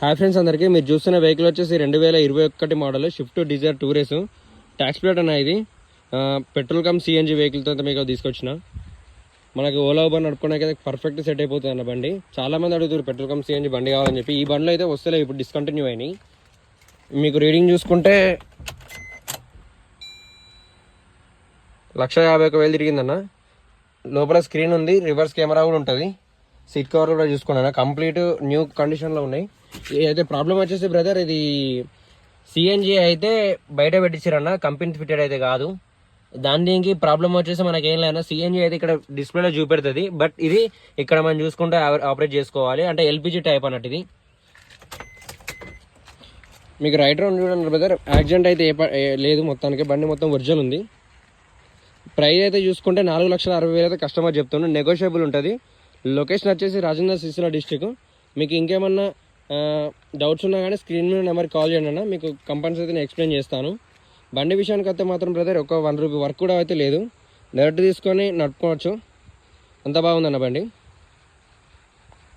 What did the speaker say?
Hi friends, అందరికీ మీరు చూస్తున్న వెహికల్ వచ్చేసి 2021 model Swift Dzire tourist tax plate అన్న. ఇది పెట్రోల్ కమ్ సిఎన్జి వెహికల్తో మీకు తీసుకొచ్చిన. మనకి ఓలా ఊబర్ నడుపుకోవడానికి పర్ఫెక్ట్ సెట్ అయిపోతుంది అన్న బండి. చాలామంది అడుగుతారు పెట్రోల్ కమ్ సిఎన్జి బండి కావాలని చెప్పి. ఈ బండిలో అయితే వస్తలేవు, ఇప్పుడు డిస్కంటిన్యూ అయినాయి. మీకు రీడింగ్ చూసుకుంటే 151,000 తిరిగిందన్న. లోపల స్క్రీన్ ఉంది, రివర్స్ కెమెరా కూడా ఉంటుంది. సీట్ కవర్ కూడా చూసుకున్నాను, కంప్లీట్ న్యూ కండిషన్లో ఉన్నాయి. అయితే ప్రాబ్లం వచ్చేసి బ్రదర్, ఇది సిఎన్జి అయితే బయట పెట్టించారన్న, కంపెనీ ఫిట్టెడ్ అయితే కాదు. దీనికి ప్రాబ్లం వచ్చేసి మనకి ఏం లేదన్నా, సిఎన్జి అయితే ఇక్కడ డిస్ప్లేలో చూపెడుతుంది, బట్ ఇది ఇక్కడ మనం చూసుకుంటే ఆపరేట్ చేసుకోవాలి. అంటే ఎల్పిజి టైప్ అన్నట్టు ఇది. మీకు రైట్ రౌండ్ చూడండి బ్రదర్, యాక్సిడెంట్ అయితే లేదు. మొత్తానికి బండి మొత్తం ఒరిజినల్ ఉంది. ప్రైస్ అయితే చూసుకుంటే 4,60,000 అయితే కస్టమర్ చెప్తున్నాను, నెగోషియబుల్ ఉంటుంది. లొకేషన్ వచ్చేసి రాజేంద్ర సిరిసిల్ల డిస్టిక్. మీకు ఇంకేమన్నా డౌట్స్ ఉన్నా కానీ స్క్రీన్ మీద నెంబర్కి కాల్ చేయండి అన్న, మీకు కంపల్సరీ అయితే నేను ఎక్స్ప్లెయిన్ చేస్తాను. బండి విషయానికి అయితే మాత్రం బ్రదర్ ఒక 1 రూపీ వర్క్ కూడా అయితే లేదు, డైరెక్ట్ తీసుకొని నడుపుకోవచ్చు. అంత బాగుందన్న బండి.